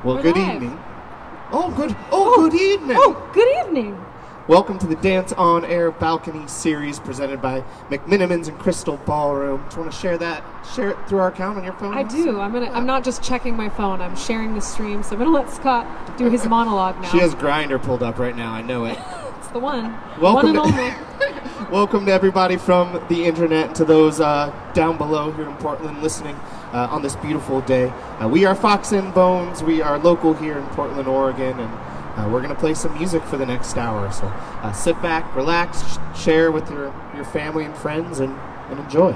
Well, good evening. Good evening. Oh, good evening. Welcome to the Dance on Air Balcony series presented by McMenamins Crystal Ballroom. Do you want to share it through our account on your phone? I do. I'm not just checking my phone. I'm sharing the stream. So I'm gonna let Scott do his monologue now. She has Grindr pulled up right now. I know it. It's the one. Welcome one and only. Welcome to everybody from the internet and to those down below here in Portland listening on this beautiful day. We are Fox and Bones. We are local here in Portland, Oregon, and we're going to play some music for the next hour. So sit back, relax, share with your family and friends, and enjoy.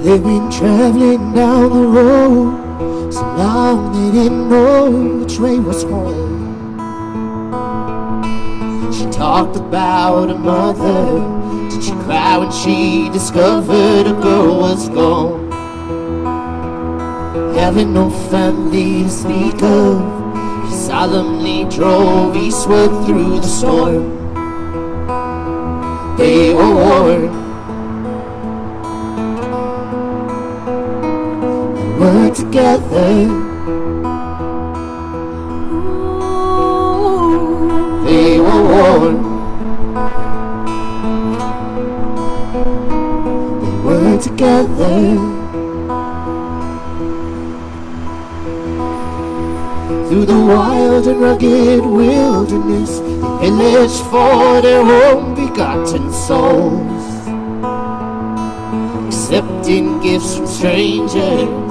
They've been traveling down the road so long they didn't know which way was home. She talked about her mother. Did she cry when she discovered her girl was gone? Having no family to speak of, he solemnly drove eastward through the storm. They were warned. We're together. They were warned. They were together. Through the wild and rugged wilderness, they pillaged for their own begotten souls, accepting gifts from strangers,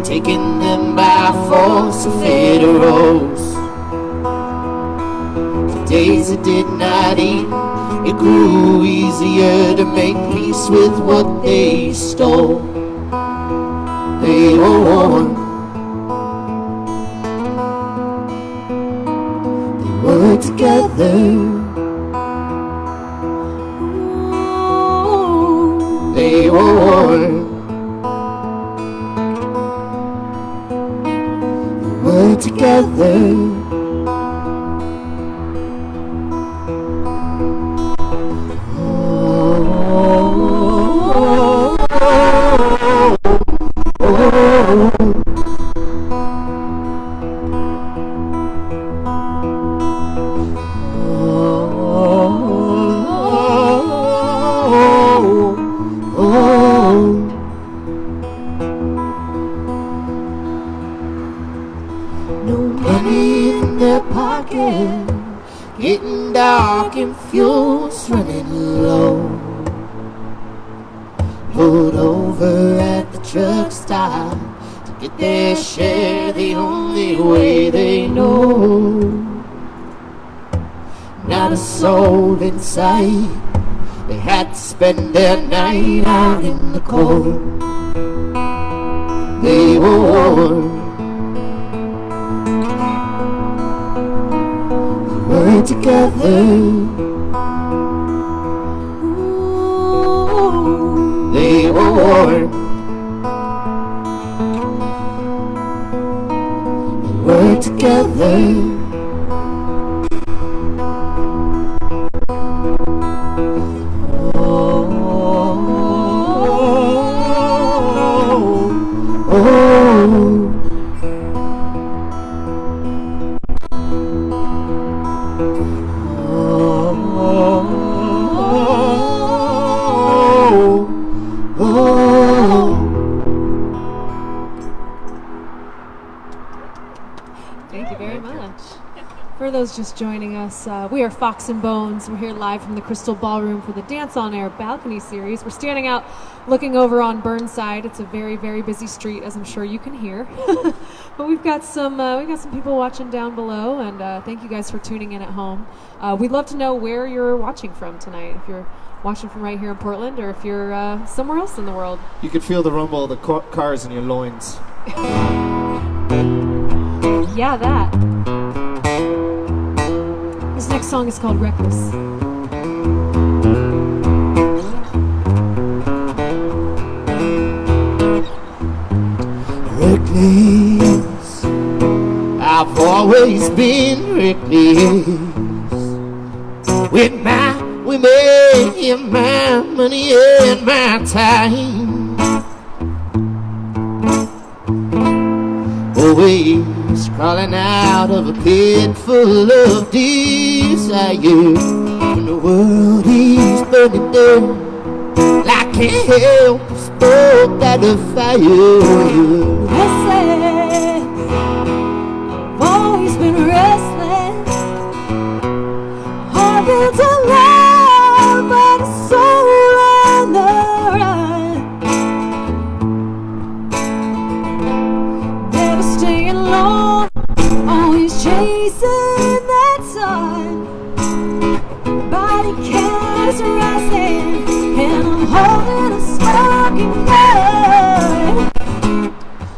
taking them by force of it arose. For days it did not eat, it grew easier to make peace with what they stole. They were warned. They were together. They were warned. We're together. Getting dark and fuel's running low. Pulled over at the truck stop to get their share the only way they know. Not a soul in sight. They had to spend their night out in the cold. They were warned. We're together. They were warned. We're together. For those just joining us, we are Fox and Bones. We're here live from the Crystal Ballroom for the Dance on Air Balcony series. We're standing out looking over on Burnside. It's a very, very busy street, as I'm sure you can hear. But we've got some people watching down below, and thank you guys for tuning in at home. We'd love to know where you're watching from tonight. If you're watching from right here in Portland, or if you're somewhere else in the world. You could feel the rumble of the cars in your loins. Yeah, that. This next song is called Reckless. Reckless, I've always been reckless with my women and my money and my time. Always crawling out of a pit full of desire when the world is burning down like hell. Spoke that the fire. Restless, I've always been restless. Heart built on love, but a soul on the run. Never staying long, always chasing that sun. Body count is rising, and I'm holding a smoking gun.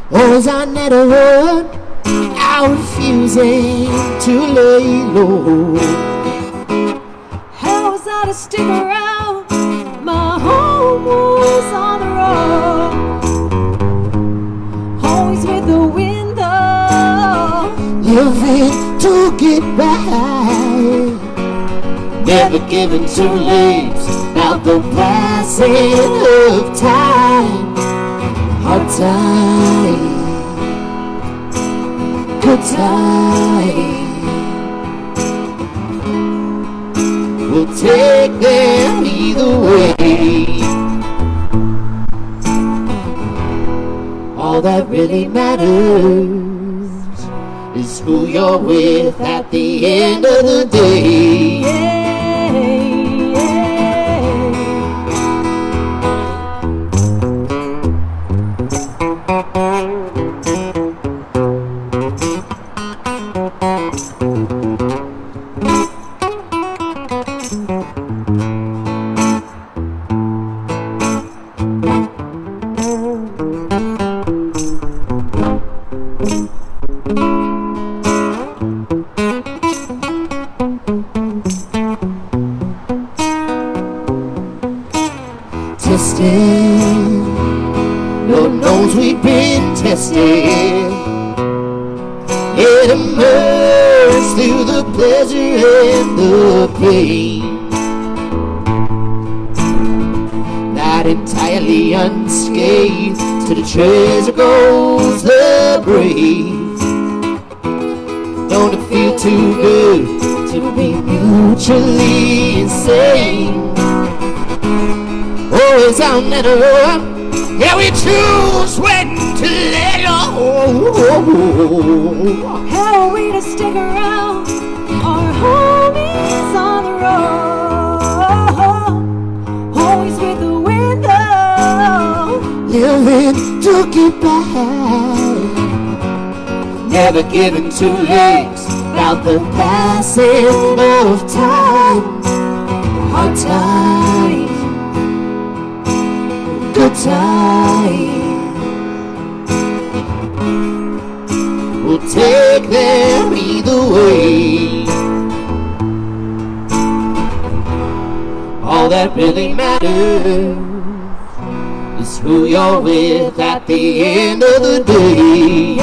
Was I never run out refusing to lay low? How was I to stick around? My home was on the road, always with the window, living to get by, never giving too late. Now the passing of time, hard time, good time. We'll take them either way. All that really matters is who you're with at the end of the day. yeah. Tested, Lord knows we've been tested. It emerged through the pleasure and the pain. Not entirely unscathed, to the treasure goes the brave. Don't it feel too good to be mutually insane? Always on that road, yeah, we choose when to let go. How are we to stick around? Our home is on the road, always with the window, Living to get by, never giving too late. About the passing of time, hard time, good time. We'll take them either way. All that really matters is who you're with at the end of the day.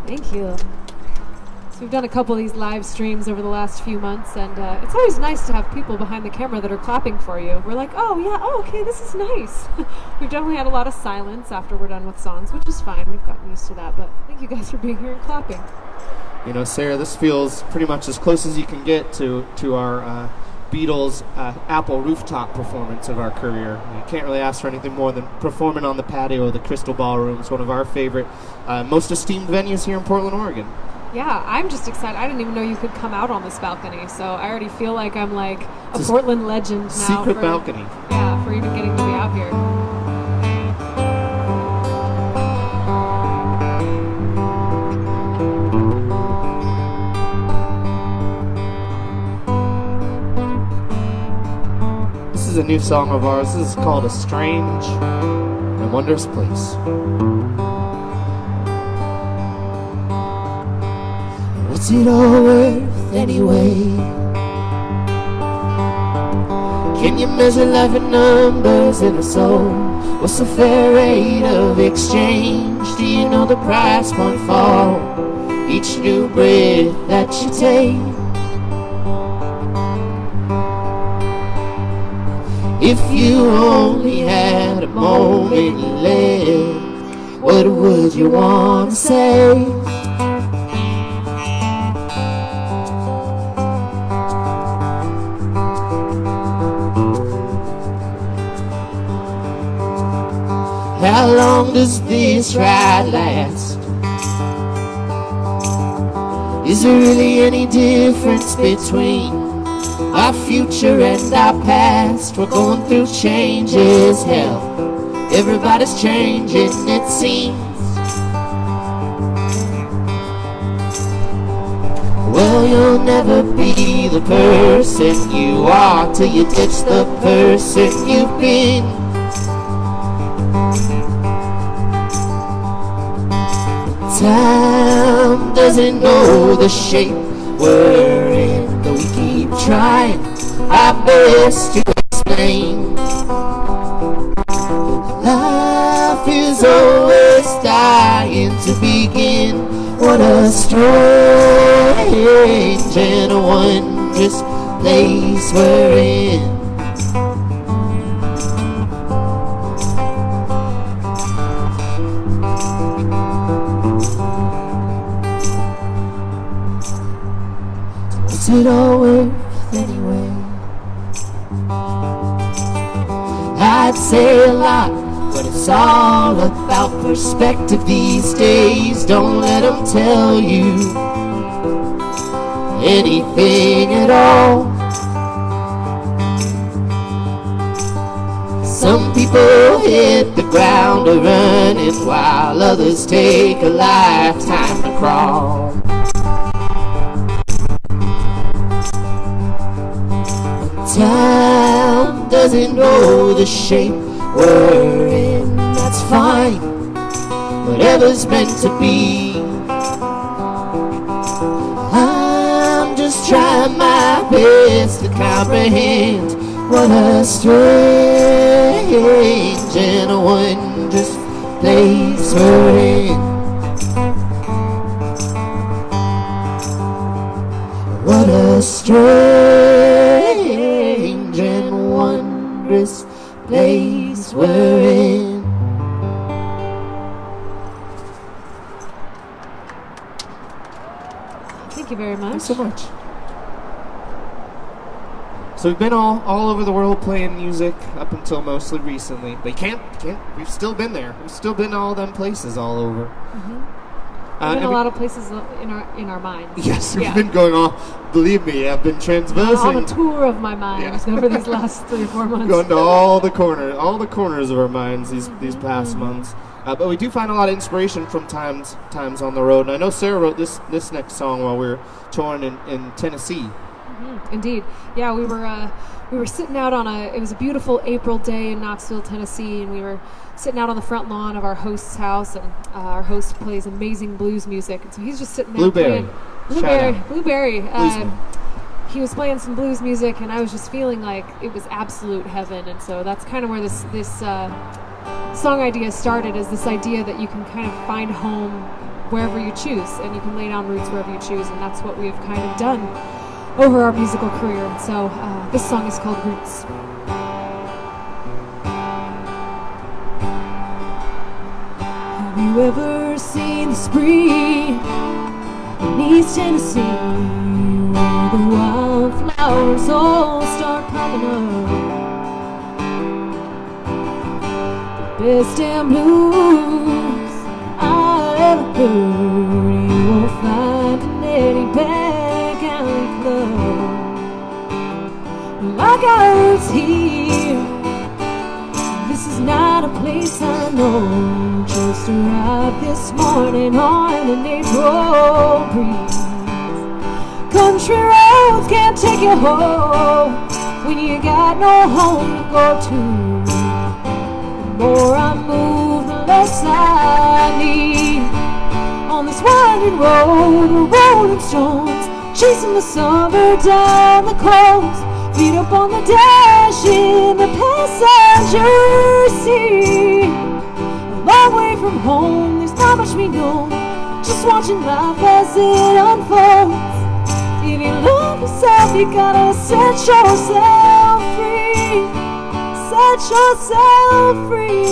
Thank you. So we've done a couple of these live streams over the last few months, and it's always nice to have people behind the camera that are clapping for you. We're like, oh yeah, oh okay, this is nice. We've definitely had a lot of silence after we're done with songs, which is fine. We've gotten used to that, but thank you guys for being here and clapping. You know, Sarah, this feels pretty much as close as you can get to our Beatles Apple rooftop performance of our career. You can't really ask for anything more than performing on the patio of the Crystal Ballroom. It's one of our favorite, most esteemed venues here in Portland, Oregon. Yeah, I'm just excited. I didn't even know you could come out on this balcony, so I already feel like I'm like a It's Portland legend now. Secret balcony. Yeah, for even getting to be out here. This is a new song of ours. This is called A Strange and Wondrous Place. What's it all worth anyway? Can you measure life in numbers in a soul? What's the fair rate of exchange? Do you know the price won't fall each new breath that you take? If you only had a moment left, what would you want to say? How long does this ride last? Is there really any difference between our future and our past? We're going through changes, hell, everybody's changing it seems. Well, you'll never be the person you are till you ditch the person you've been. Time doesn't know the shape we're in, though we keep trying our best to explain. Life is always dying to begin. What a strange and a wondrous place we're in. What's it all worth anyway? I'd say a lot, but it's all about perspective these days. Don't let them tell you anything at all. Some people hit the ground running while others take a lifetime to crawl. Time doesn't know the shape we're in, that's fine, whatever's meant to be. I'm just trying my best to comprehend what a strange and a wondrous place we're in. What a strange and wondrous place we're in. Thank you very much. Thanks so much. So we've been all over the world playing music up until mostly recently. But you can't. We've still been there. We've still been to all them places all over. Mm-hmm. We've been a lot of places in our minds. Yes, we've been going on. Believe me, I've been transversing. On a tour of my mind over these last 3 or 4 months. Going to all the corners of our minds these past months. But we do find a lot of inspiration from times on the road. And I know Sarah wrote this next song while we were touring in Tennessee. Mm-hmm. Indeed, yeah, we were sitting out it was a beautiful April day in Knoxville, Tennessee, and we were sitting out on the front lawn of our host's house, and our host plays amazing blues music, and so he's just sitting there playing Blueberry. He was playing some blues music, and I was just feeling like it was absolute heaven, and so that's kind of where this song idea started, is this idea that you can kind of find home wherever you choose, and you can lay down roots wherever you choose, and that's what we've kind of done over our musical career. And so this song is called Roots. Have you ever seen the spring in East Tennessee, where the wildflowers all start popping up? The best damn blues I ever heard. You you'll find in any back alley club. I got roots here. This is not a place I know. Just arrived this morning on an April breeze. Country roads can't take you home when you got no home to go to. The more I move, the less I need. On this winding road, we're rolling stones, chasing the summer down the coast. Feet up on the dash in the passenger seat. A long way from home, there's not much we know. Just watching life as it unfolds. If you love yourself, you gotta set yourself free. Set yourself free.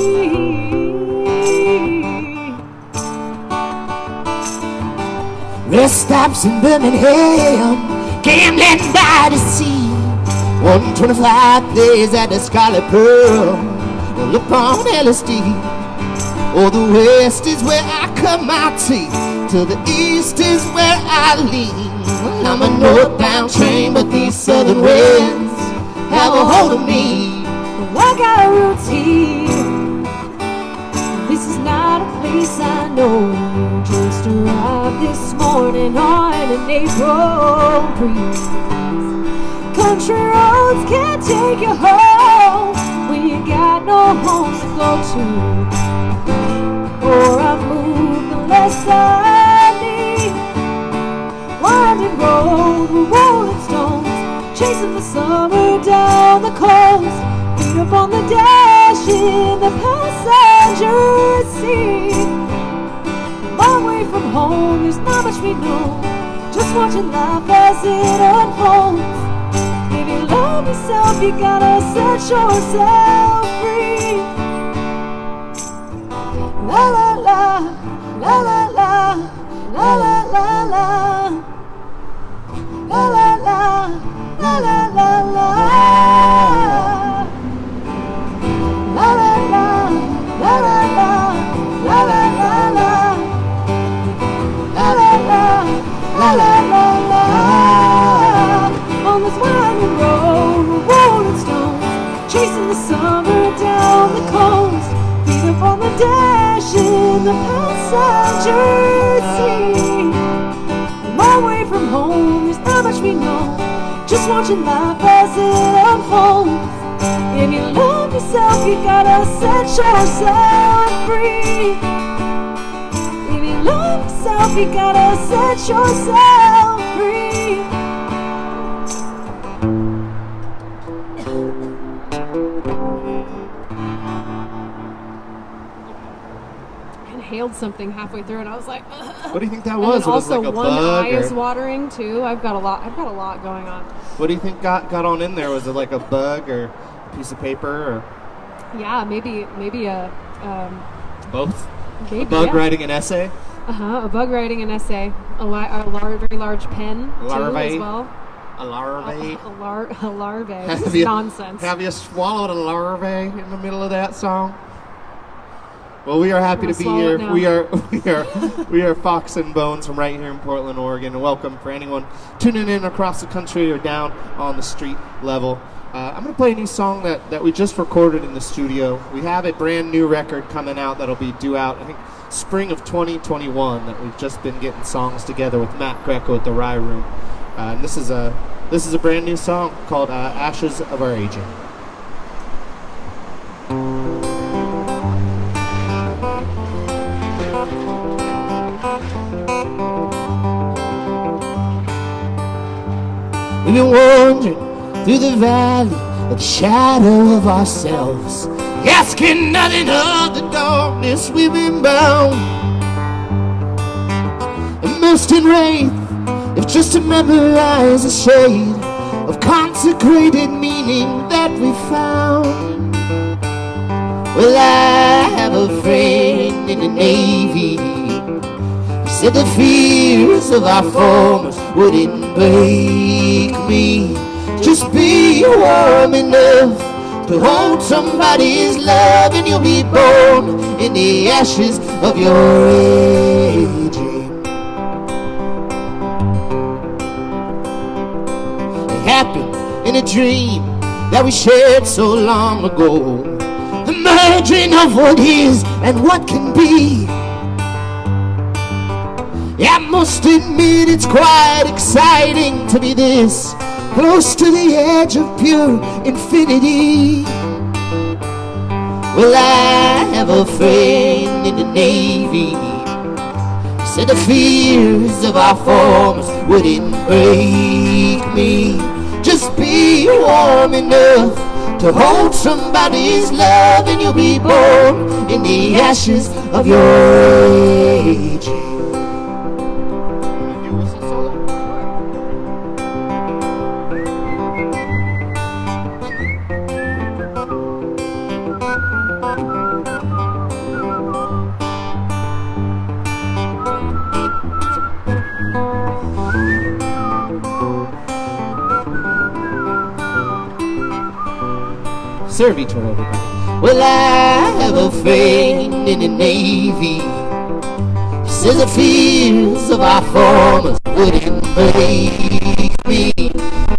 Rest stops in Birmingham, gambling by the sea. 125 plays at the Scarlet Pearl, all upon LSD. Oh, the west is where I cut my teeth, to the east is where I lean. Well, I'm a northbound train, but these southern winds have a hold of me. Well, I got roots here. This is not a place I know. Just arrived this morning on an April breeze. Country roads can't take you home when you got no home to go to. Or I move, the less I need. Winding road, we're rolling stones, chasing the summer down the coast. Feet up on the dash in the passenger seat. Long way from home, there's not much we know. Just watching life as it unfolds. If you love yourself, you gotta set yourself free. La la la, la la la, la la la la, la la la, la la la la, la la la, la la la, la la la la, la la la, la la la. On this winding road, we're rolling stones, chasing the summer down the coast. Feet up on the dash in the passenger seat. A long way from home, there's not much we know. Just watching life as it unfolds. If you love yourself, you gotta set yourself free. If you love yourself, you gotta set yourself free. Inhaled something halfway through, and I was like, ugh. What do you think that And was? then Was it also like a one bug? eye Or, is watering too. I've got a lot going on. what do you think got on in there? Was it like a bug or a piece of paper or Yeah, maybe a both? maybe A bug yeah. writing an essay? A bug writing an essay, very large pen too Larvae. as well. A larvae? A larvae. This is nonsense. Have you swallowed a larvae in the middle of that song? Well, we are happy to be here. We are Fox and Bones from right here in Portland, Oregon. And welcome for anyone tuning in across the country or down on the street level. I'm going to play a new song that we just recorded in the studio. We have a brand new record coming out that'll be due out, I think, spring of 2021. That we've just been getting songs together with Matt Greco at the Rye Room. And this is a brand new song called "Ashes of Our Aging." We've been wandering through the valley of the shadow of ourselves, asking nothing of the darkness we've been bound. Immersed in wraith, if just to memorize a shade of consecrated meaning that we found. Well, I have a friend in the Navy. He said the fears of our formers wouldn't break me. Just be warm enough to hold somebody's love, and you'll be born in the ashes of your aging. in a dream that we shared so long ago. The merging of what is and what can be. I must admit it's quite exciting to be this close to the edge of pure infinity. Well, I have a friend in the Navy. He said the fears of our forms wouldn't break me. Just be warm enough to hold somebody's love, and you'll be born in the ashes of your age. Serve each other, everybody. Well, I have a friend in the Navy. He says the fears of our formers wouldn't break me.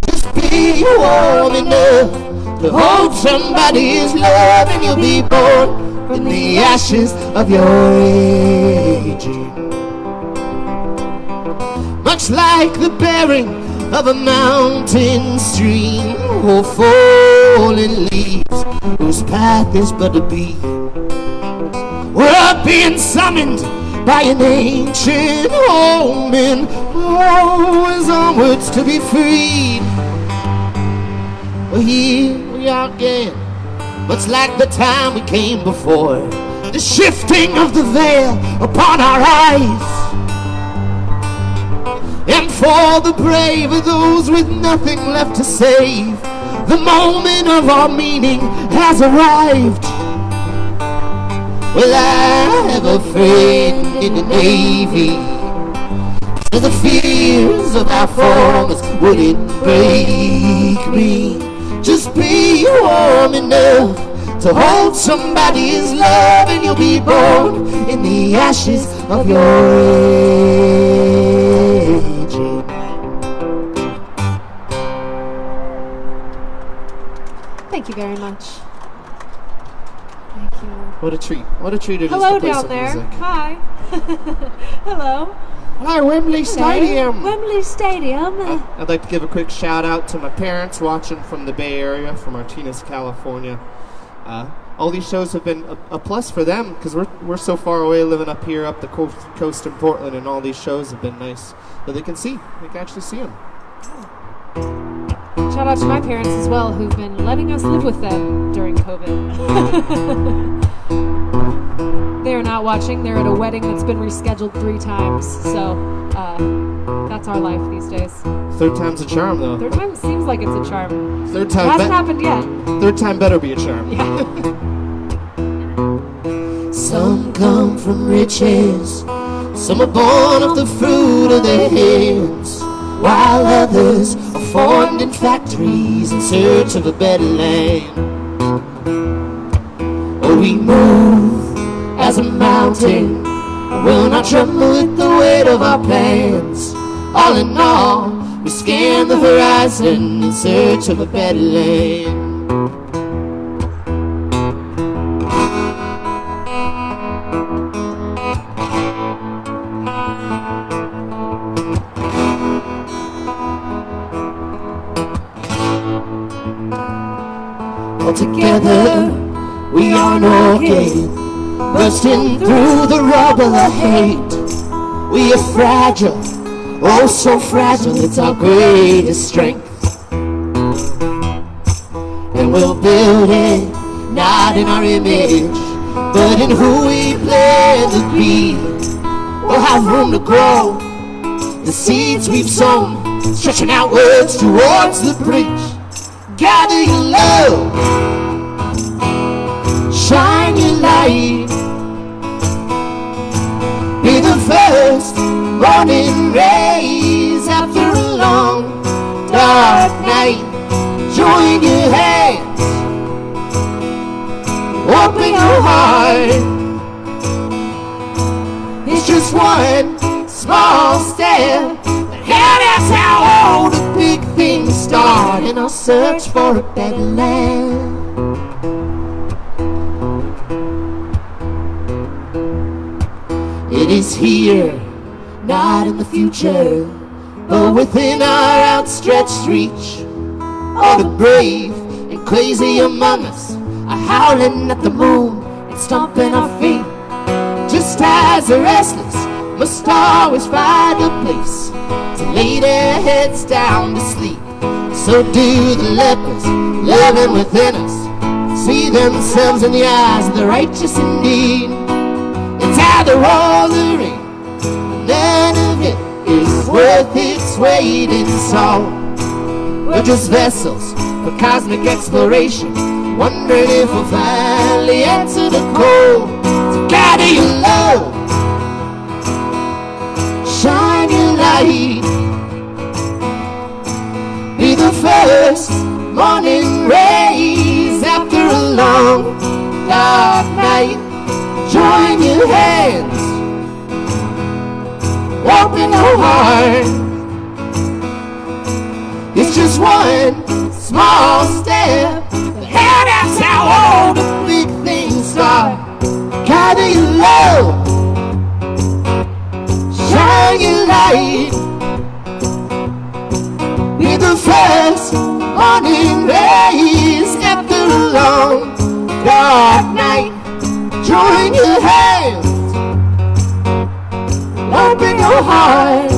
Just be warm enough to hold somebody's love, and you'll be born from the ashes of your age. Much like the bearing of a mountain stream, or falling leaves whose path is but a beam. We're being summoned by an ancient omen, always onwards to be freed. Well, here we are again, much like the time we came before. The shifting of the veil upon our eyes. And for the brave are those with nothing left to save. The moment of our meaning has arrived. Well, I have a friend in the Navy. So the fears of our formers wouldn't break me. Just be warm enough to hold somebody's love, and you'll be born in the ashes of your age. Thank you very much. Thank you. What a treat. What a treat it is Hello to play down some there. music. Hi. Hello. Hi, Wembley Stadium. Wembley Stadium. I'd like to give a quick shout out to my parents watching from the Bay Area, from Martinez, California. All these shows have been a plus for them because we're so far away living up here, up the coast in Portland, and all these shows have been nice that they can actually see them. Shout out to my parents as well, who've been letting us live with them during COVID. They are not watching. They're at a wedding that's been rescheduled 3 times. So that's our life these days. Third time's a charm, though. Third time seems like it's a charm. Third It time hasn't happened yet. Third time better be a charm. Yeah. Some come from riches, some are born of the fruit of their hands, while others are formed in factories in search of a better land. Oh, we move as a mountain, will not tremble with the weight of our plans. All in all, we scan the horizon in search of a better land. All together, we are an organ, bursting through the rubble of hate. We are fragile, oh so fragile, it's our greatest strength. And we'll build it, not in our image, but in who we plan to be. We'll have room to grow, the seeds we've sown, stretching outwards towards the breach. Gather your love, shine your light, be the first morning rays after a long dark night. Join your hands, open your heart. It's just one small step, and that's how all the big things start. start in our search for a better land. It is here, not in the future, but within our outstretched reach. All the brave and crazy among us are howling at the moon and stomping our feet. Just as the restless must always find a place to lay their heads down to sleep, so do the lepers living within us see themselves in the eyes of the righteous indeed. It's either all the rain, none of it is worth its weight in salt. We're just vessels for cosmic exploration, wondering if we'll finally answer the call. So gather your love, shine your light, be the first morning rays after a long dark night. Join your hands, open your heart. It's just one small step, and that's how all the big things start. Gather your love, shine your light, be the first morning rays after a long dark night. Join your hands, open your heart.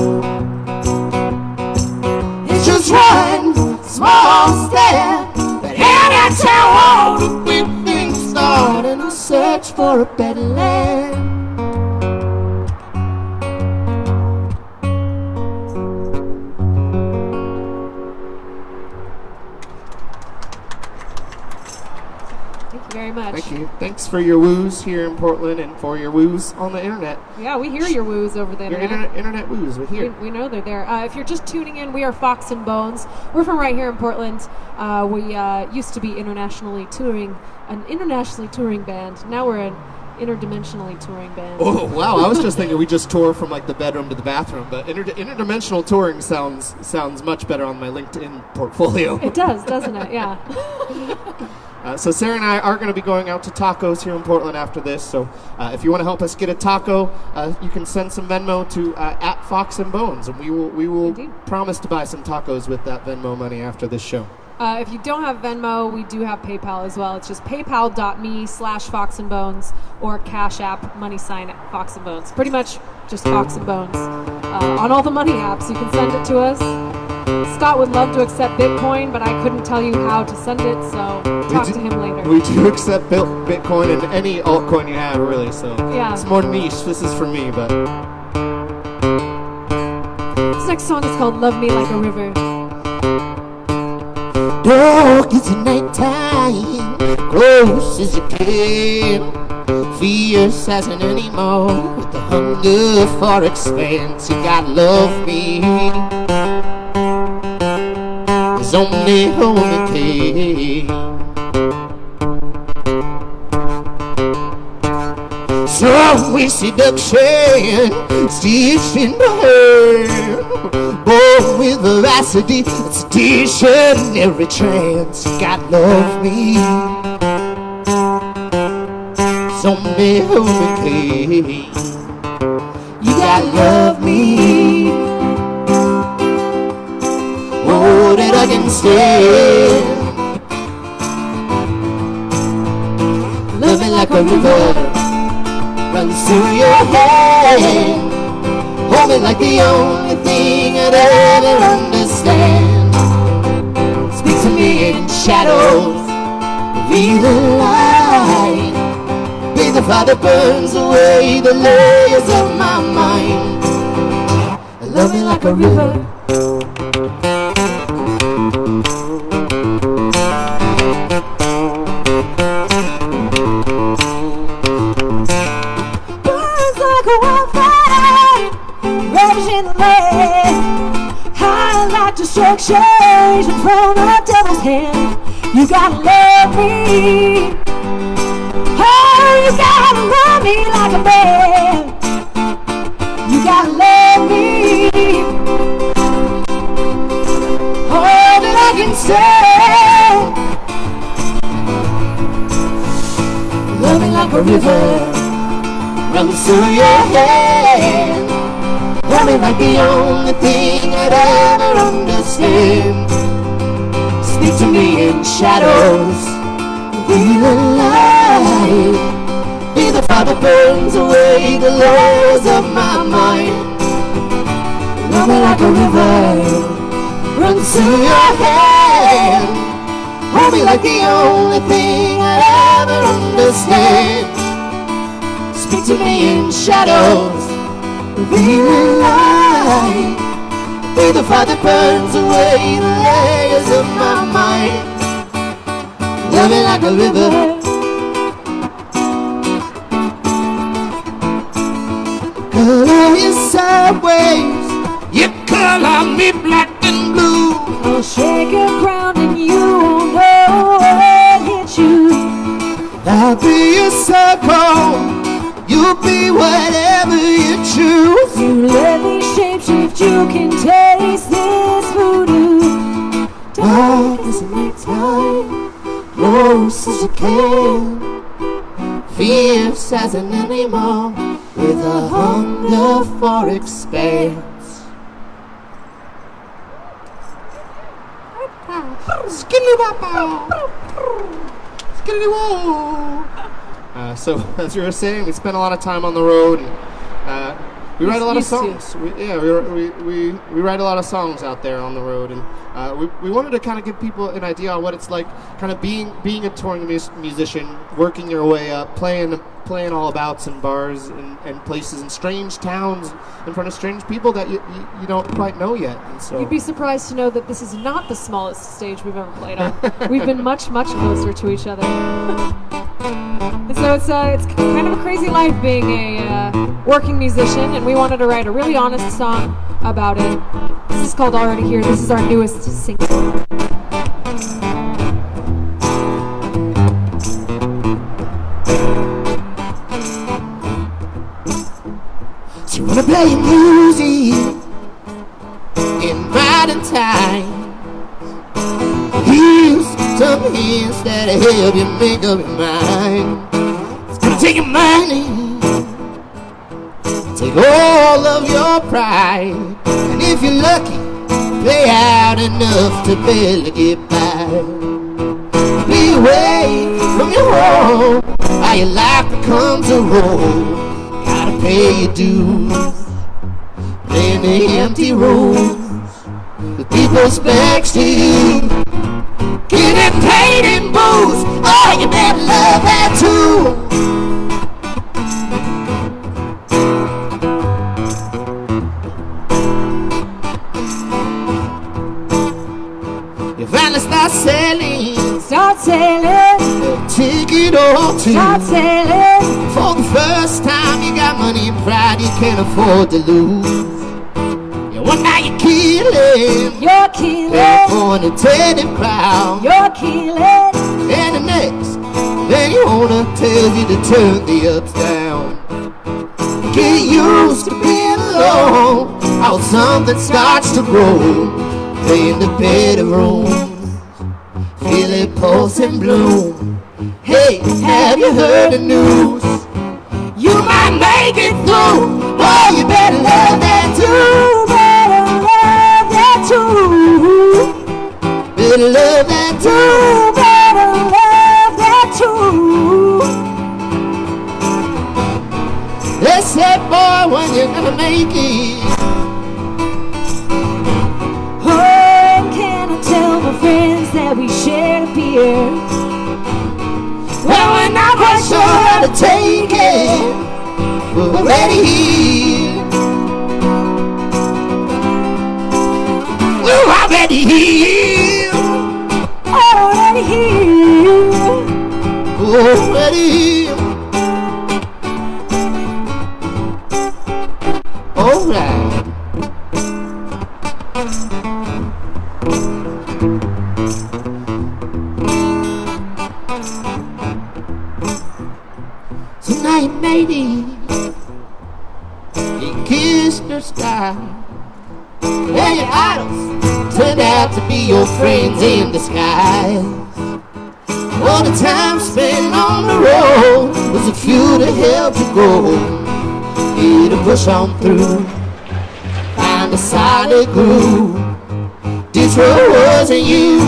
It's just one small step, but that's how all the big things start in a search for a better land. Very much. Thank you. Thanks for your woos here in Portland and for your woos on the internet. Yeah, we hear your woos over the Your internet woos, we hear. We know they're there. If you're just tuning in, we are Fox and Bones. We're from right here in Portland. We used to be an internationally touring band. Now we're an interdimensionally touring band. Oh, wow. I was just thinking we just tour from like the bedroom to the bathroom, but interdimensional touring sounds much better on my LinkedIn portfolio. It does, doesn't it? Yeah. So Sarah and I are going to be going out to tacos here in Portland after this. So if you want to help us get a taco, you can send some Venmo to at Fox and Bones, and we will Indeed. promise to buy some tacos with that Venmo money after this show. If you don't have Venmo, we do have PayPal as well. It's just paypal.me/Fox and Bones or Cash App @ Fox and Bones. Pretty much just Fox and Bones. On all the money apps, you can send it to us. Scott would love to accept Bitcoin, but I couldn't tell you how to send it, so talk to him later. We do accept Bitcoin and any altcoin you have, really, so yeah. It's more niche. This is for me, but... This next song is called Love Me Like a River. Dark is the nighttime, close as you can. Fierce as an animal with the hunger for expanse. You gotta love me, there's only home can. So we seduction, stitched in my hand, born with veracity, sedition, every trance. You gotta love me, there's only home can. You gotta love me, oh, that I can stand. Love me like a river runs through your head. Hold me like the only thing I'd ever understand. Speak to me in shadows, be the light. Be the fire that burns away the layers of my mind. Love me like a river. Destruction from the devil's hand. You gotta love me, oh, you gotta love me like a man. You gotta love me, oh, that I like a river runs through your head. Hold me like the only thing I'd ever understand. Speak to me in shadows, real and light. Be the fire that burns away the lows of my mind. Love me like a river runs through your head. Hold me like the only thing I ever understand. Speak to me in shadows, reveal in light. Be the fire that burns away the layers of my mind. Love me like a river. Color you sideways, you color me black and blue. I'll shake your ground and you won't know what hit you. I'll be your circle, you'll be whatever you choose. You let me shapeshift, you can taste this voodoo. Dark as the nighttime, close as you can. Fierce as an animal with a hunger for expanse. Skinny boppa, skinny whoa. So, as you were saying, we spend a lot of time on the road. And, we write a lot of songs. We write a lot of songs out there on the road, and we wanted to kind of give people an idea on what it's like, kind of being a touring musician, working your way up, playing all abouts in bars and places in strange towns in front of strange people that you don't quite know yet. And so You'd be surprised to know that this is not the smallest stage we've ever played on. We've been much, much closer to each other. And so it's kind of a crazy life being a working musician, and we wanted to write a really honest song about it. This is called Already Here. This is our newest single. So you wanna play music in modern time. Here's some hints that'll help you make up your mind. It's gonna take your money, take all of your pride, and if you're lucky, play out enough to barely get by. Be away from your home, how your life becomes a roll. Gotta pay your dues, play in the empty rooms with people's backs to you. Getting paid in booze, oh, you better love that too. You finally start selling a ticket or two. Start sailing. For the first time you got money and pride you can't afford to lose. Yeah, one night you're killing, You're killing. for an attentive crowd. You're killing. And the next thing you wanna tell you to turn the ups down. Get used to being alone, how something starts to grow. Play in the bedroom, feel it pulse and bloom. Hey, have you heard the news? You might make it through. Boy, you better love that too. Better love that too. Better love that too. Better love that too. They said, boy, when you're gonna make it. Oh, can I tell my friends that we shared a beer? Well, we're not quite sure how to take it. We're already here. We're already here. Already here. Already here. Alright. Tonight, maybe you kissed the sky, and your idols turned out to be your friends in disguise. All the time spent on the road was a few to help you go. You to push on through, find a solid groove. This road wasn't you,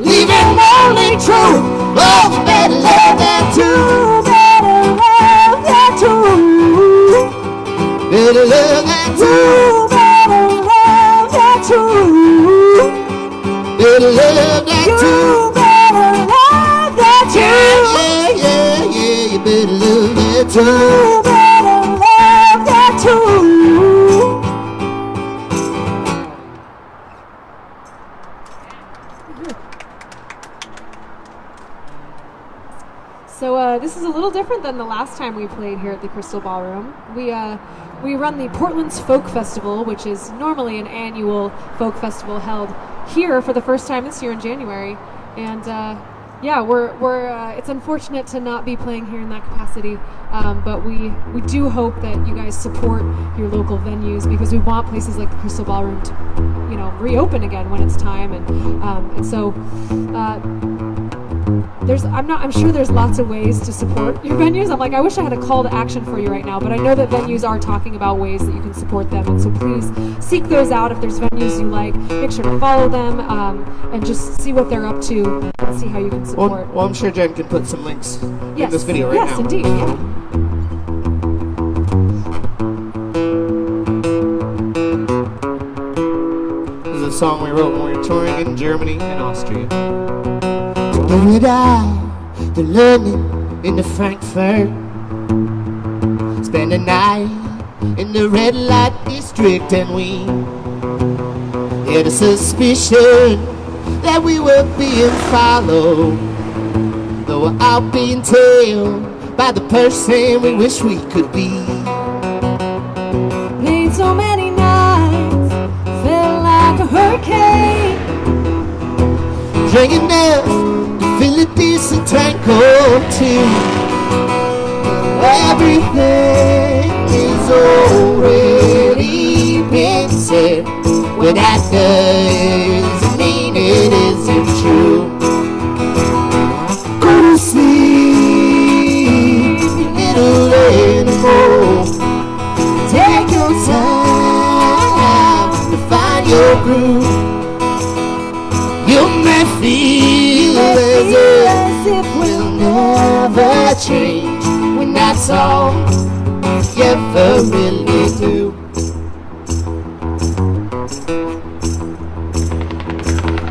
leaving only true. Oh, you better love that too. Better love that too. Better love that too. Better love that too. Better love that too. Better love that too. Yeah, yeah, yeah, you better love that too. Better love that too. So this is a little different than the last time we played here at the Crystal Ballroom. We run the Portland's Folk Festival, which is normally an annual folk festival held here for the first time this year in January. And yeah, we're it's unfortunate to not be playing here in that capacity, but we do hope that you guys support your local venues, because we want places like the Crystal Ballroom to, you know, reopen again when it's time. And so. I'm sure there's lots of ways to support your venues. I'm like, I wish I had a call to action for you right now, but I know that venues are talking about ways that you can support them, and so please seek those out. If there's venues you like, make sure to follow them, and just see what they're up to and see how you can support. Well, I'm sure Jen can put some links in this video right now. Yes, indeed, yeah. This is a song we wrote when we were touring in Germany and Austria. When we die, the learning in the Frankfurt. Spend the night in the red light district, and we had a suspicion that we were being followed, though we're out being tailed by the person we wish we could be. Played so many nights, felt like a hurricane. Drank enough to fill a decent tank or two. Everything is already been said. Well, that doesn't mean it isn't true. Go to sleep, you little animal. Take your time to find your groove. You may feel as if we'll never change, when that's all you ever really do.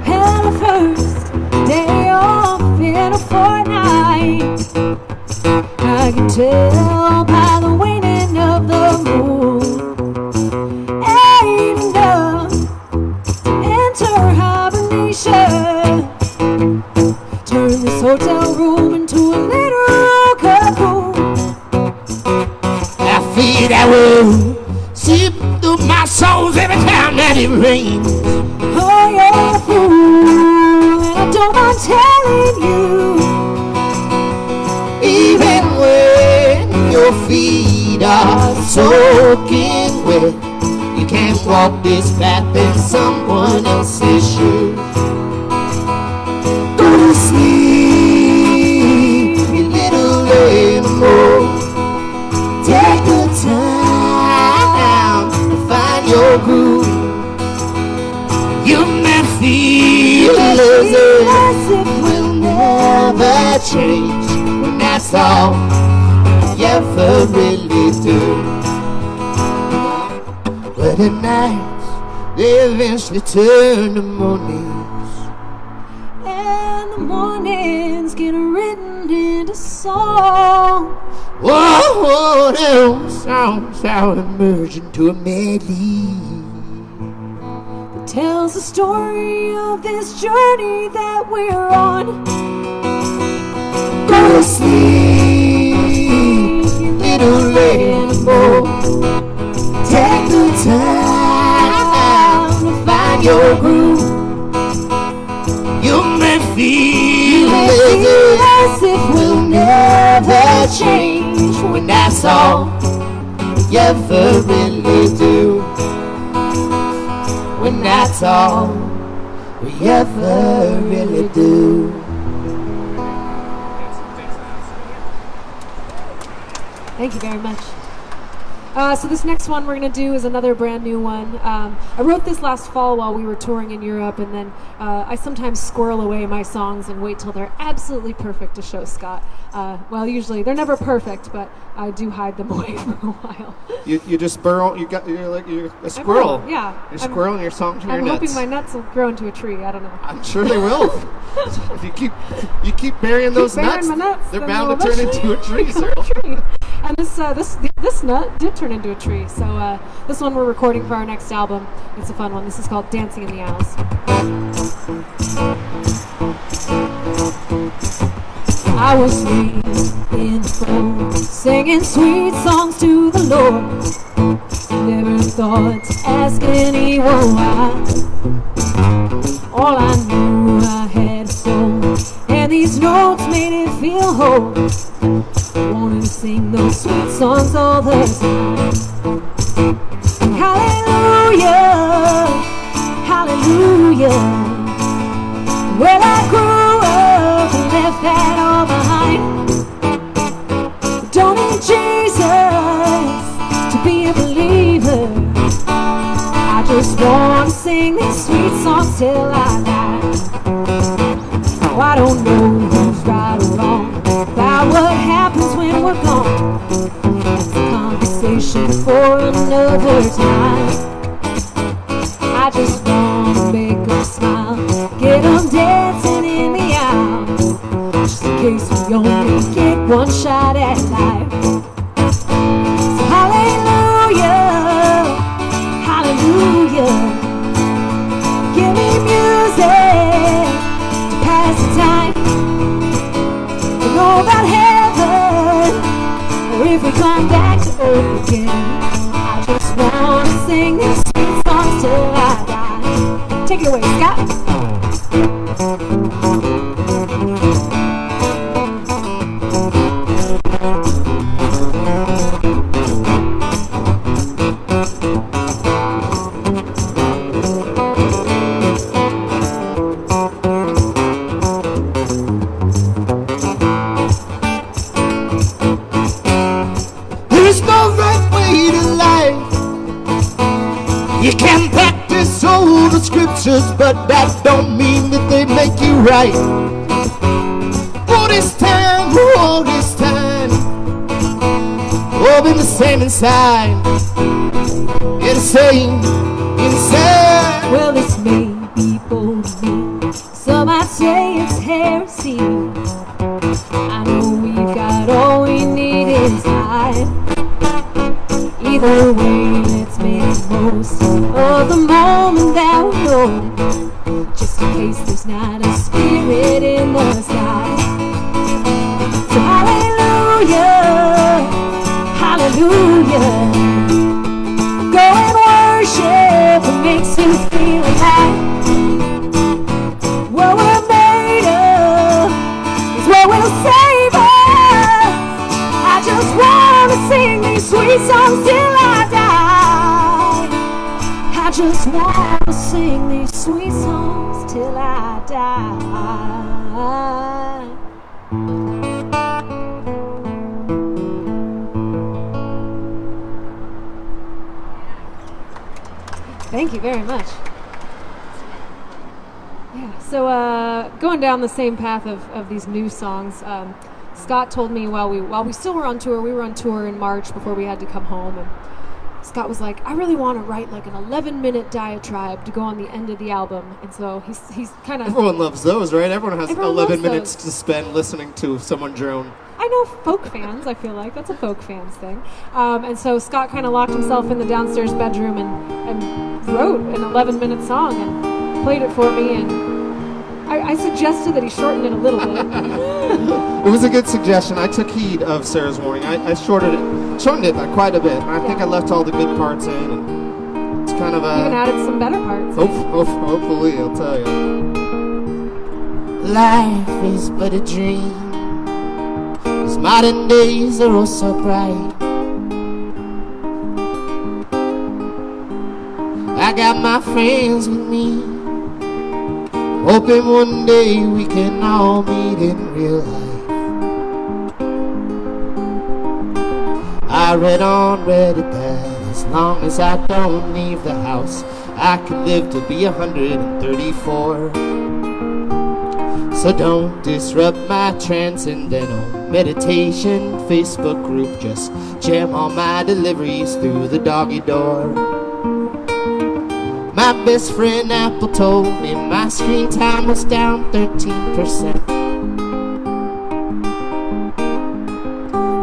Had a first day off in a fortnight. I can tell by the waning of the moon. Ain't enough to enter hibernation. Turn this hotel room into a literal cocoon. I feel that will seep through my soul every time that it rains. Oh, you're a fool, and I don't mind telling you. Even when your feet are soaking wet, you can't walk this path in someone else's shoes. Go to sleep, you little animal. Take the time to find your groove. You may feel as if we'll never change, when that's all you ever really do. But at nights, they eventually turn to mornings, And the mornings get written into song. whoa, those songs all emerge into a medley. It tells the story of this journey that we're on. Go to sleep, you little animal. Take the time to find your groove. You may feel as if we'll never change, when that's all you ever really do. When that's all we ever really do. Thank you very much. So this next one we're going to do is another brand new one. I wrote this last fall while we were touring in Europe, and then I sometimes squirrel away my songs and wait till they're absolutely perfect to show Scott. Well, usually they're never perfect, but I do hide them away for a while. You just burrow. You're a squirrel. Yeah. You're squirreling your songs from your nuts. I'm hoping my nuts will grow into a tree. I don't know. I'm sure they will. If you keep burying those nuts, they're bound to turn into a tree, Cyril. And this nut did turn into a tree. So this one we're recording for our next album. It's a fun one. This is called Dancing in the Aisles. I was raised in the fold, singing sweet songs to the Lord. Never thought to ask anyone why. All I knew I had a soul, and these notes made it feel whole. Wanted to sing those sweet songs all the time. Hallelujah, hallelujah. Well, I grew up and left that all behind. Don't need Jesus to be a believer. I just want to sing these sweet songs till I die. Oh, I don't know who's right or wrong about what happens when we're gone. That's a conversation for another time. I just want to make them smile, get them dancing in the aisles, just in case we only get one shot at life. So hallelujah, hallelujah. Give me music to pass the time. We know about heaven, or if we come back to earth again. I just want to sing these sweet songs till I die. Take it away, Scott. There's no right way to life. You can practice all the scriptures, but that don't mean that they make you right. All this time, oh, been the same inside. Yeah, the same inside. Well, this may be bold of me, some might say it's heresy. I know we've got all we need inside. Either way, let's make the most of the moment that we know, just in case there's not a spirit in the sky. So hallelujah, hallelujah. Go and worship what makes you feel alive. What we're made of is what will save us. I just want to sing these sweet songs till I die. I just want to sing these sweet songs till I die. Thank you very much. Yeah, so going down the same path of these new songs, Scott told me while we still were on tour, we were on tour in March before we had to come home, and Scott was like, I really want to write like an 11-minute diatribe to go on the end of the album. And so he's kind of... Everyone loves those, right? Everyone has 11 minutes those to spend listening to someone drone. I know folk fans, I feel like. That's a folk fans thing. And so Scott kind of locked himself in the downstairs bedroom and wrote an 11-minute song and played it for me. And I suggested that he shorten it a little bit. It was a good suggestion. I took heed of Sarah's warning. I shortened it by quite a bit. I think I left all the good parts in. And it's kind of a... Even added some better parts. Hopefully, I'll tell you. Life is but a dream. These modern days are all so bright. I got my friends with me, hoping one day we can all meet in real life. I read on Reddit that as long as I don't leave the house, I could live to be 134. So don't disrupt my transcendental meditation Facebook group. Just jam all my deliveries through the doggy door. My best friend Apple told me my screen time was down 13%.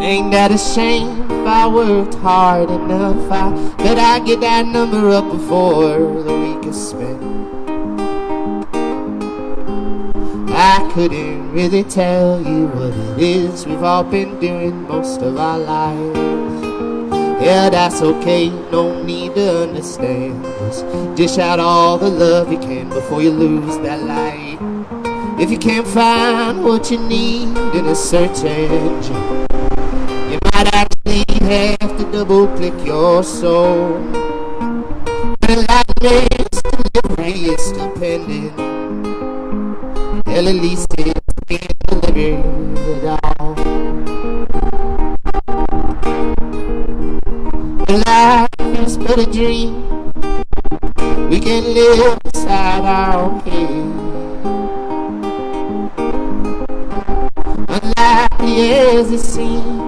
Ain't that a shame? If I worked hard enough, I bet I'd get that number up before the week is spent. I couldn't really tell you what it is we've all been doing most of our lives. Yeah, that's okay, no need to understand. Just dish out all the love you can before you lose that light. If you can't find what you need in a search engine, you might actually have to double click your soul. But enlightenment's delivery is still pending. Hell, at least it's being delivered at all. Life is but a dream we can live inside our head. Unlikely as it seems,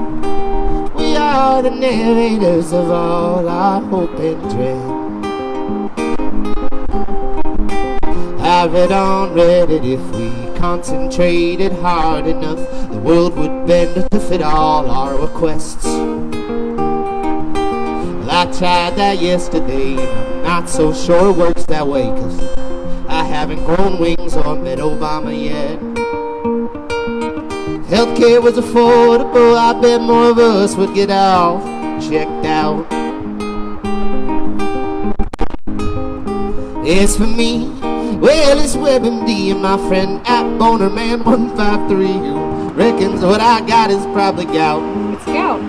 we are the narrators of all our hope and dread. I read on Reddit if we concentrated hard enough, the world would bend to fit all our requests. Well, I tried that yesterday, and I'm not so sure it works that way, 'cause I haven't grown wings or met Obama yet. If healthcare was affordable, I bet more of us would get off checked out. As for me, well, it's WebMD and my friend at BonerMan153, who reckons what I got is probably gout. It's gout.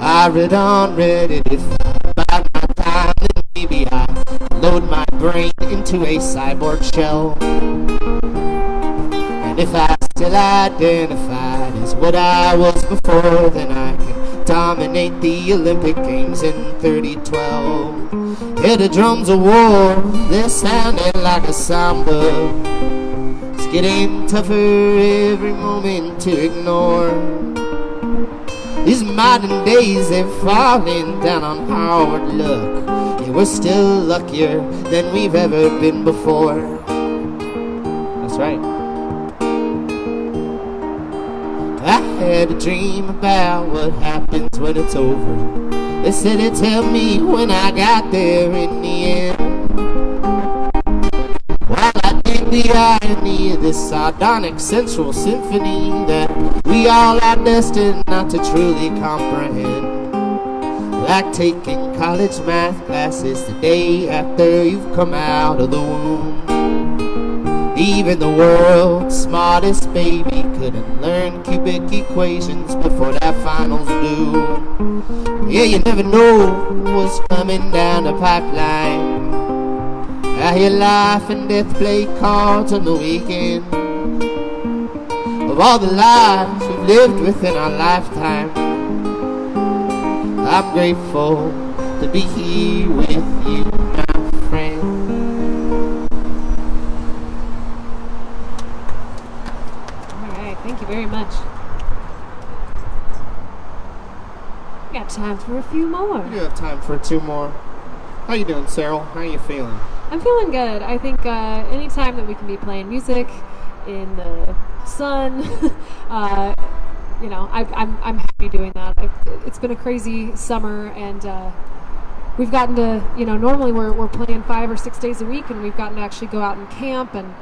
I read on Reddit if I bide my time, then maybe I load my brain into a cyborg shell. And if I still identified as what I was before, then I can dominate the Olympic Games in 3012. Hear the drums of war, they're sounding like a samba. It's getting tougher every moment to ignore. These modern days, they're falling down on hard luck. Yeah, we're still luckier than we've ever been before. That's right. I had a dream about what happens when it's over. They said it'd tell me when I got there in the end. While I dig the irony of this sardonic sensual symphony that we all are destined not to truly comprehend. Like taking college math classes the day after you've come out of the womb. Even the world's smartest baby couldn't learn cubic equations before that finals due. Yeah, you never know what's coming down the pipeline. I hear life and death play cards on the weekend. Of all the lives we've lived within our lifetime, I'm grateful to be here with you, my friend. Thank you very much. We got time for a few more. We do have time for two more. How you doing, Cyril? How are you feeling? I'm feeling good. I think anytime that we can be playing music in the sun, you know, I'm happy doing that. It's been a crazy summer, and we've gotten to, you know, normally we're playing 5 or 6 days a week, and we've gotten to actually go out and camp and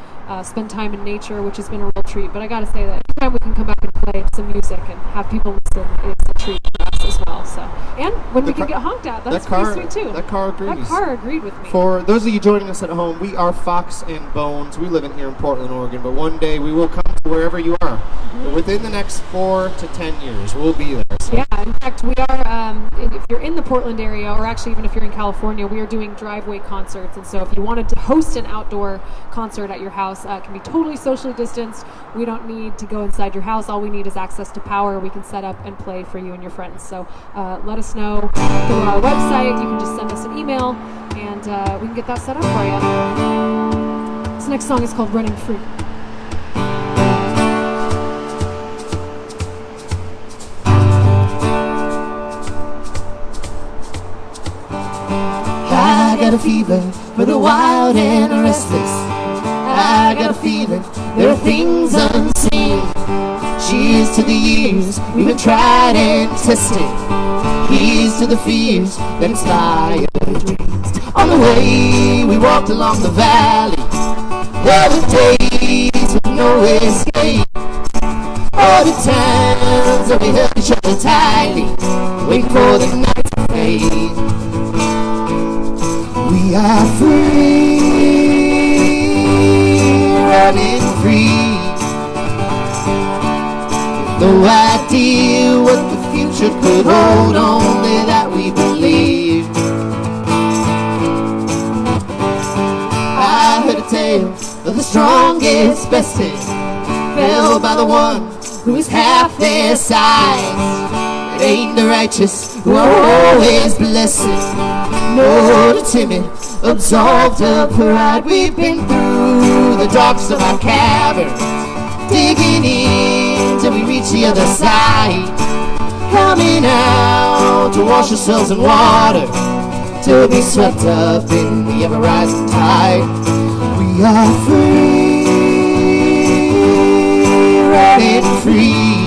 spend time in nature, which has been a real treat. But I gotta say that anytime we can come back and play some music and have people listen is a treat for us as well. So, and when we can get honked at, that's pretty sweet too. That car agrees. That car agreed with me. For those of you joining us at home, we are Fox and Bones. We live in here in Portland, Oregon, but one day we will come to wherever you are. Within the next 4 to 10 years, we'll be there. So. Yeah, in fact, we are, if you're in the Portland area, or actually even if you're in California, we are doing driveway concerts. And so if you wanted to host an outdoor concert at your house, it can be totally socially distanced. We don't need to go inside your house. All we need is access to power. We can set up and play for you and your friends. So let us know through our website. You can just send us an email, and we can get that set up for you. This next song is called Running Free. I got a fever for the wild and restless. I got a feeling there are things unseen. Cheers to the years we've been tried and tested. Here's to the fears that inspire dreams. On the way we walked along the valley. There were days with no escape. All the times that we held each other tightly, waiting for the night to fade. We are free, running free. No idea what the future could hold, only that we believe. I heard a tale of the strongest, bestest, fell by the one who is half their size. It ain't the righteous who are always blessed, nor the timid, absolved of pride. We've been through the darkest of our caverns, digging in till we reach the other side, coming out to wash ourselves in water, till we swept up in the ever-rising tide. We are free, running free.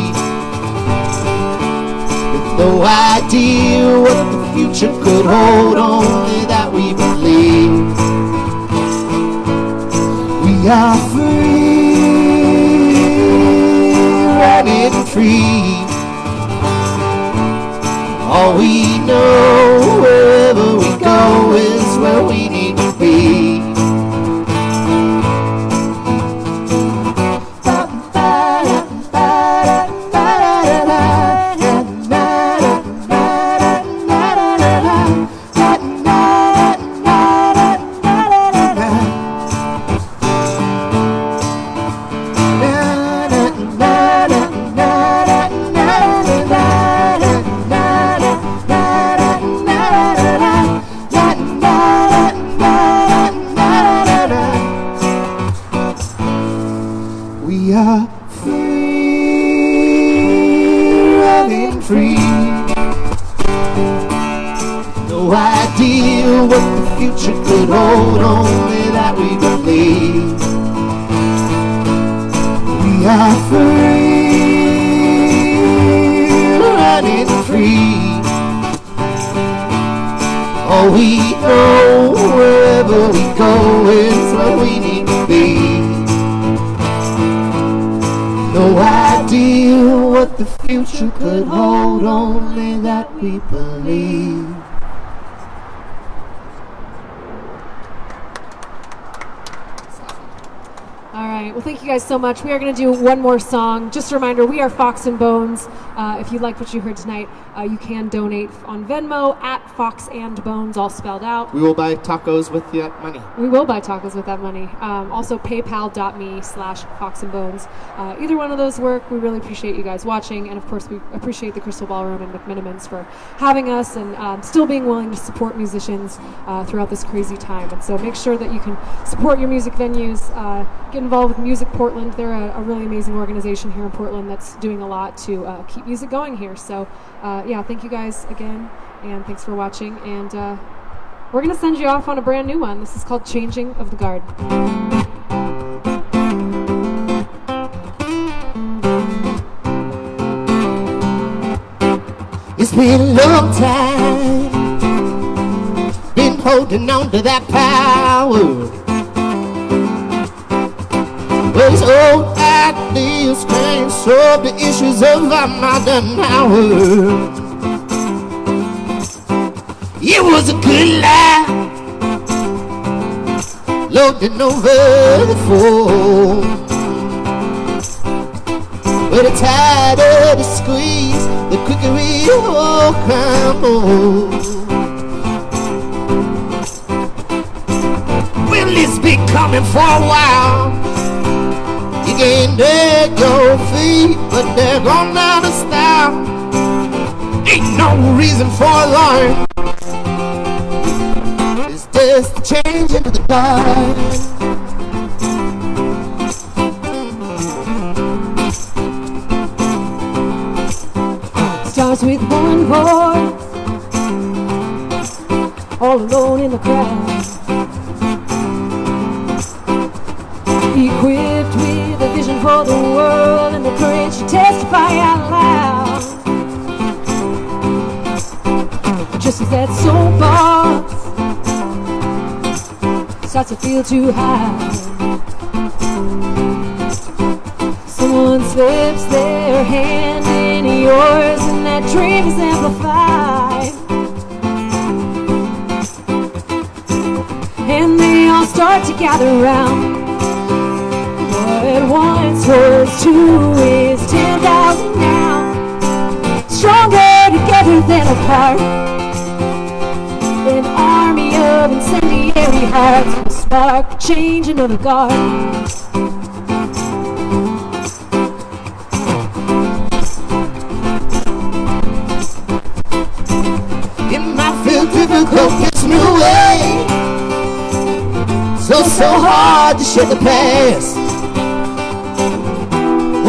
No idea what the future could hold, only that we believe. We are free, running free. All we know, wherever we go, is where we need to be. We are free, running free. No idea what the future could hold, only that we believe. We are free, running free. All we know, wherever we go, is where we need to be. No idea what the future could hold, only that we believe. All right. Well, thank you guys so much. We are going to do one more song. Just a reminder, we are Fox and Bones. If you like what you heard tonight, you can donate on Venmo at Fox and Bones, all spelled out. We will buy tacos with that money. We will buy tacos with that money. Also, paypal.me/Fox and Bones. Either one of those work. We really appreciate you guys watching. And, of course, we appreciate the Crystal Ballroom and McMenamins for having us and still being willing to support musicians throughout this crazy time. And so make sure that you can support your music venues. Get involved with Music Portland. They're a really amazing organization here in Portland that's doing a lot to keep music going here. So, yeah, thank you guys again, and thanks for watching. And we're going to send you off on a brand new one. This is called Changing of the Guard. It's been a long time, been holding on to that power. Those old ideas can't solve the issues of our modern hour. It was a good life, loading over the phone. But the tighter the squeeze, the quicker we all crumble. Well, it's been coming for a while. You can't drag your feet, but they're gone out of style. Ain't no reason for alarm. It's just a change into the dark. Starts with one voice, all alone in the crowd, equipped with a vision for the world and the courage to testify out loud. Just as that soapbox starts to feel too high, someone slips their hand in yours and that dream is amplified. And they all start to gather round. What once was 2 is 10,000 now. Stronger together than apart. An army of incendiary hearts will spark change into the garden. It might feel difficult this new way, so hard to shed the past.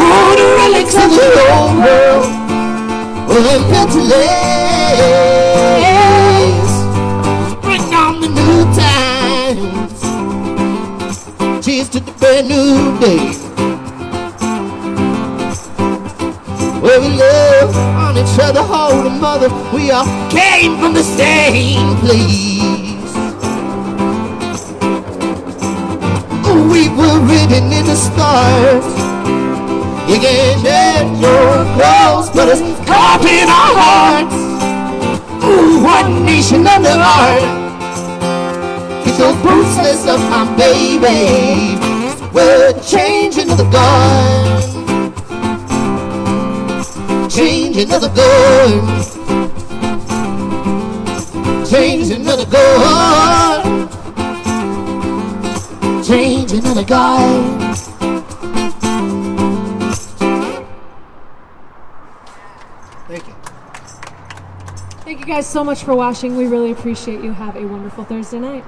Oh, the relics of the old world will ventilate. Bring on the new times. Cheers to the brand new day, where we love on each other, hold a mother. We all came from the same place. We were written in the stars. You can shed your clothes, but it's caught in our hearts. Ooh, one nation under art. Get those boots, let's up, my baby. We're changing the guard. Changing of the guard. Changing of the guard. Changing of the guard. Thank you. Thank you guys so much for watching. We really appreciate you. Have a wonderful Thursday night.